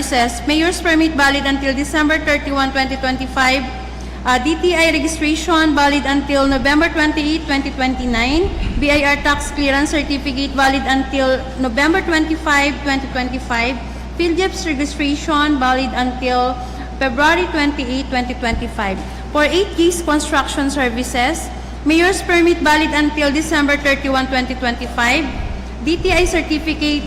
Services, Mayor's Permit valid until December 31, 2025, DTI registration valid until November 28, 2029, BIR tax clearance certificate valid until November 25, 2025, PhilJEPS registration valid until February 28, 2025. For 8Gs Construction Services, Mayor's Permit valid until December 31, 2025, DTI certificate,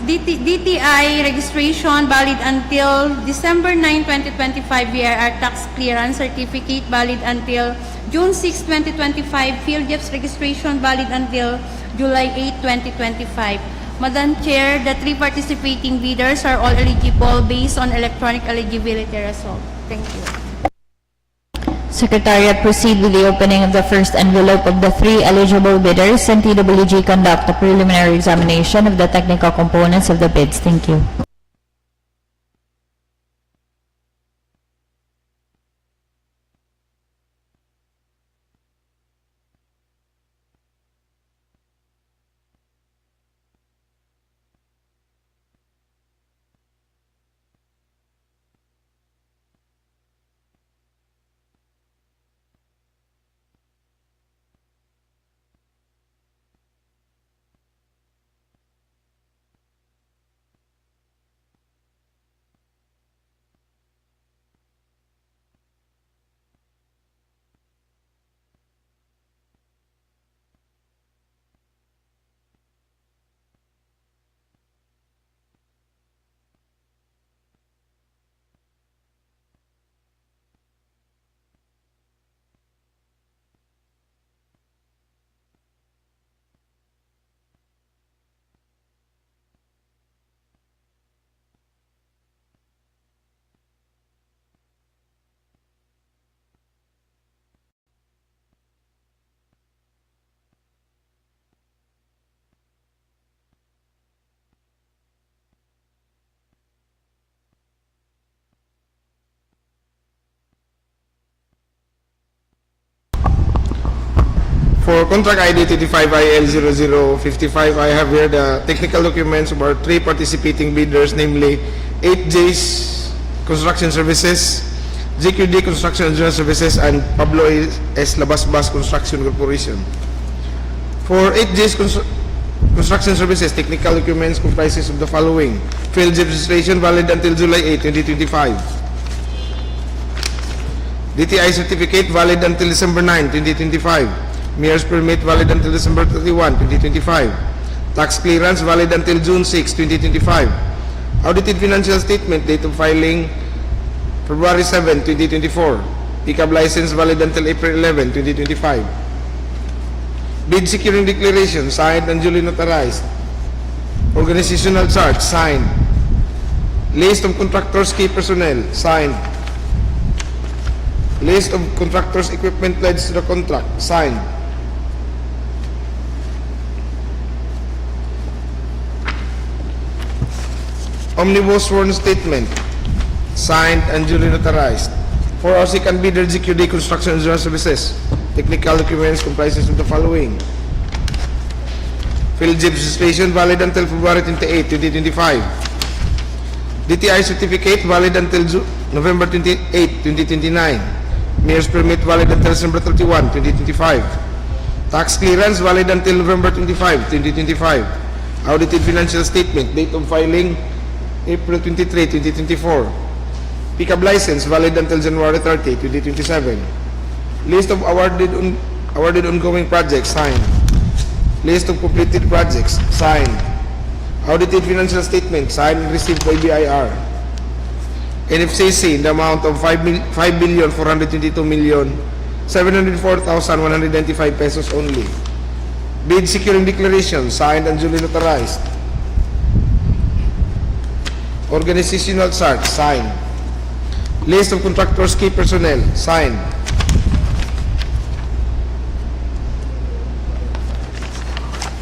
DTI registration valid until December 9, 2025, BIR tax clearance certificate valid until June 6, 2025, PhilJEPS registration valid until July 8, 2025. Madam Chair, the 3 participating bidders are all eligible based on electronic eligibility result. Thank you. Secretariat, proceed with the opening of the first envelope of the 3 eligible bidders, and TWG conduct a preliminary examination of the technical components of the bids. Thank you. For contract ID 25IL0055, I have here the technical documents of our 3 participating bidders, namely 8J's Construction Services, GQD Construction Engineering Services, and Pablo S. Labasbas Construction Corporation. For 8J's Construction Services, technical documents comprises of the following: PhilJEPS registration valid until July 8, 2025. DTI certificate valid until December 9, 2025. Mayor's Permit valid until December 31, 2025. Tax clearance valid until June 6, 2025. Audited financial statement, date of filing February 7, 2024. Pickup license valid until April 11, 2025. Bid securing declaration signed and duly notarized. Organizational chart signed. List of contractors, key personnel signed. List of contractors' equipment pledged to the contract signed. Omnibus sworn statement signed and duly notarized. For our second bidder, GQD Construction Engineering Services, technical documents comprises of the following: PhilJEPS registration valid until February 28, 2025. DTI certificate valid until November 28, 2029. Mayor's Permit valid until December 31, 2025. Tax clearance valid until November 25, 2025. Audited financial statement, date of filing April 23, 2024. Pickup license valid until January 30, 2027. List of awarded ongoing projects signed. List of completed projects signed. Audited financial statement signed and received by BIR. NFCC in the amount of 5,422,704,195 pesos only. Bid securing declaration signed and duly notarized. Organizational chart signed. List of contractors, key personnel signed.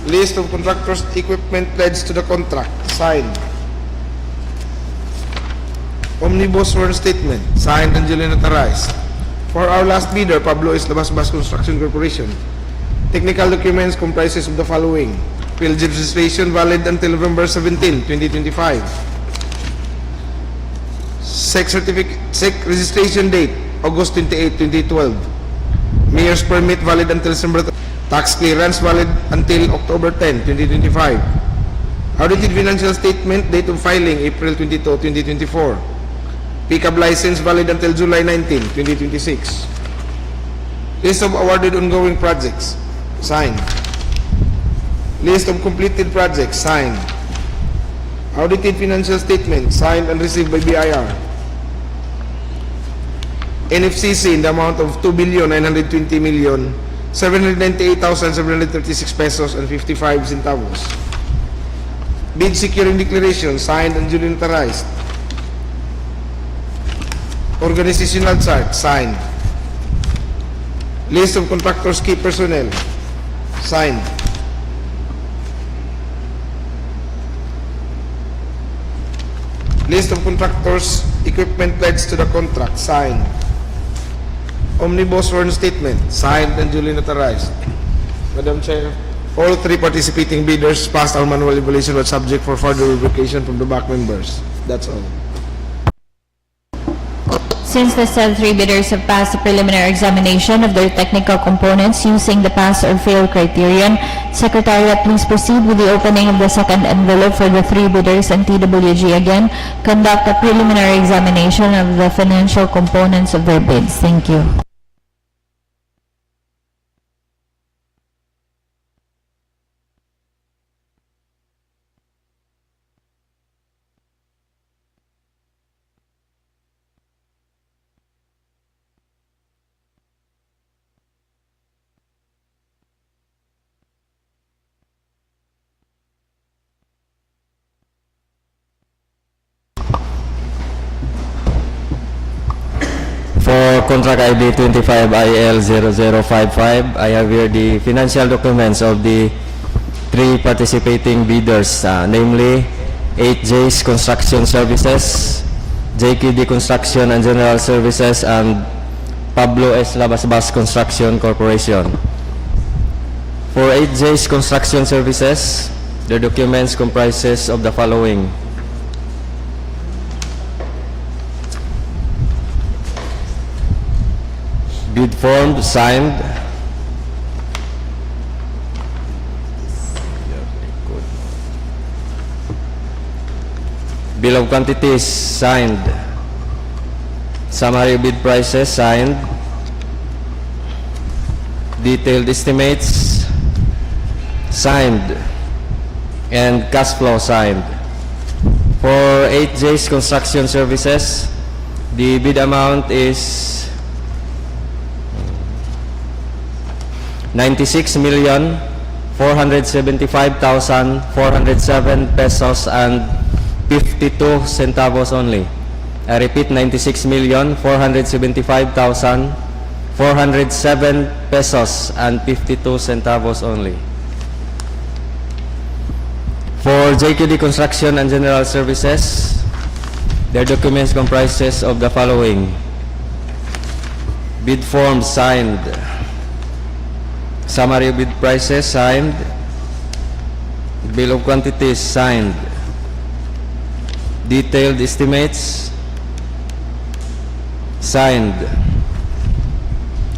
List of contractors' equipment pledged to the contract signed. Omnibus sworn statement signed and duly notarized. For our last bidder, Pablo S. Labasbas Construction Corporation, technical documents comprises of the following: PhilJEPS registration valid until November 17, 2025. SEC registration date, August 28, 2012. Mayor's permit valid until December. Tax clearance valid until October 10, 2025. Audited financial statement, date of filing, April 22, 2024. Pickup license valid until July 19, 2026. List of awarded ongoing projects, signed. List of completed projects, signed. Audited financial statement, signed and received by BIR. NFCC in the amount of 2,920,798,736 pesos and 55 centavos. Bid securing declaration, signed and duly notarized. Organizational chart, signed. List of contractors key personnel, signed. List of contractors equipment pledged to the contract, signed. Omnibus sworn statement, signed and duly notarized. Madam Chair, all three participating bidders passed our manual evaluation but subject for further verification from the back members. That's all. Since the said three bidders have passed the preliminary examination of their technical components using the pass or fail criterion, Secretariat, please proceed with the opening of the second envelope for the three bidders and TWG again. Conduct a preliminary examination of the financial components of their bids. Thank you. For contract ID 25IL0055, I have here the financial documents of the three participating bidders, namely 8J's Construction Services, JKD Construction and General Services, and Pablo S. Labasbas Construction Corporation. For 8J's Construction Services, the documents comprises of the following: bid form signed, bill of quantities signed, summary bid prices signed, detailed estimates signed, and cash flow signed. For 8J's Construction Services, the bid amount is 96,475,407 pesos and 52 centavos only. I repeat, 96,475,407 pesos and 52 centavos only. For JKD Construction and General Services, their documents comprises of the following: bid form signed, summary bid prices signed, bill of quantities signed, detailed estimates signed,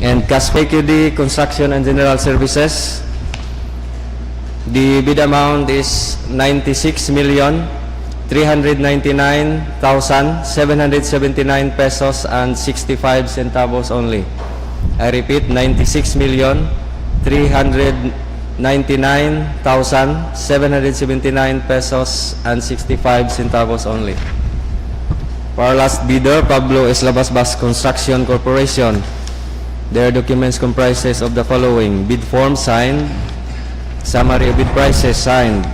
and cash flow. JKD Construction and General Services, the bid amount is 96,399,779 pesos and 65 centavos only. I repeat, 96,399,779 pesos and 65 centavos only. For our last bidder, Pablo S. Labasbas Construction Corporation, their documents comprises of the following: bid form signed, summary bid prices signed,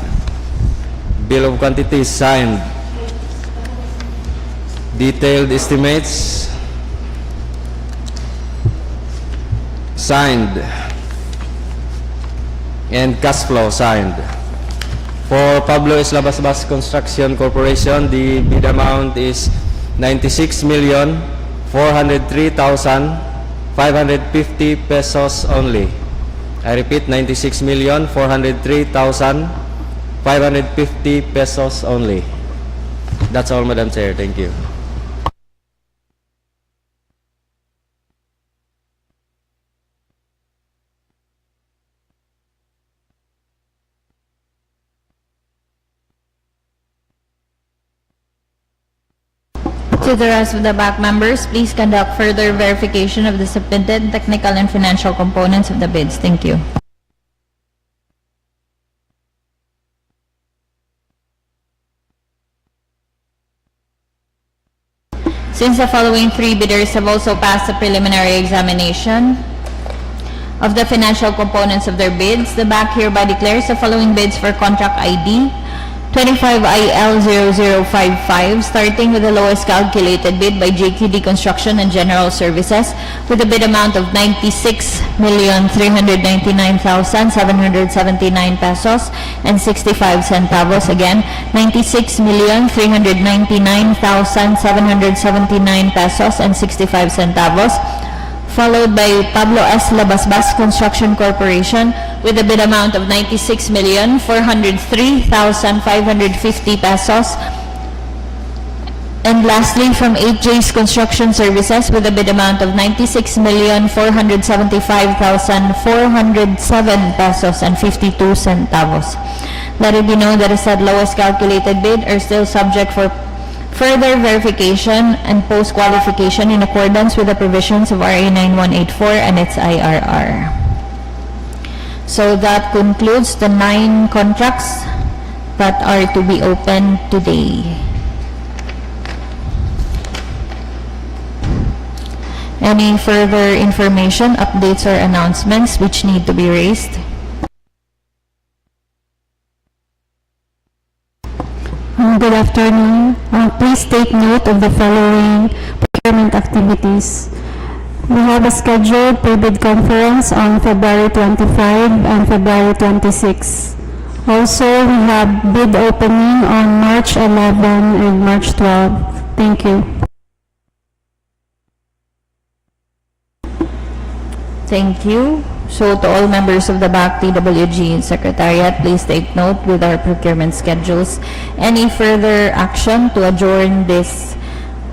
bill of quantities signed, detailed estimates signed, and cash flow signed. For Pablo S. Labasbas Construction Corporation, the bid amount is 96,403,550 pesos only. I repeat, 96,403,550 pesos only. That's all, Madam Chair. Thank you. To the rest of the back members, please conduct further verification of the submitted technical and financial components of the bids. Thank you. Since the following three bidders have also passed the preliminary examination of the financial components of their bids, the back hereby declares the following bids for contract ID 25IL0055, starting with the lowest calculated bid by JQD Construction and General Services with a bid amount of 96,399,779 pesos and 65 centavos. Again, 96,399,779 pesos and 65 centavos. Followed by Pablo S. Labasbas Construction Corporation with a bid amount of 96,403,550 pesos. And lastly, from 8J's Construction Services with a bid amount of 96,475,407 pesos and 52 centavos. Let it be known that the said lowest calculated bid are still subject for further verification and post-qualification in accordance with the provisions of RA 9184 and its IRR. So that concludes the 9 contracts that are to be opened today. Any further information, updates, or announcements which need to be raised? Good afternoon. Please take note of the following procurement activities. We have a scheduled pre-bid conference on February 25 and February 26. Also, we have bid opening on March 11 and March 12. Thank you. Thank you. So to all members of the back TWG and Secretariat, please take note with our procurement schedules. Any further action to adjourn this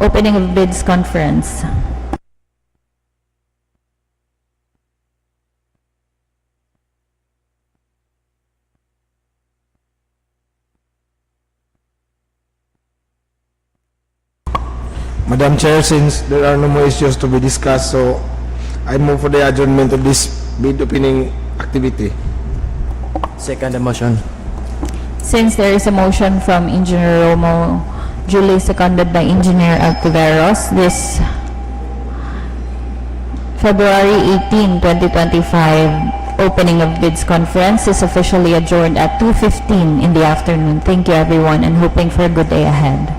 opening of bids conference? Madam Chair, since there are no more issues to be discussed, so I move for the adjournment of this bid opening activity. Second the motion. Since there is a motion from Engineer Romo, duly seconded by Engineer Altiveros, this February 18, 2025 opening of bids conference is officially adjourned at 2:15 in the afternoon. Thank you everyone and hoping for a good day ahead.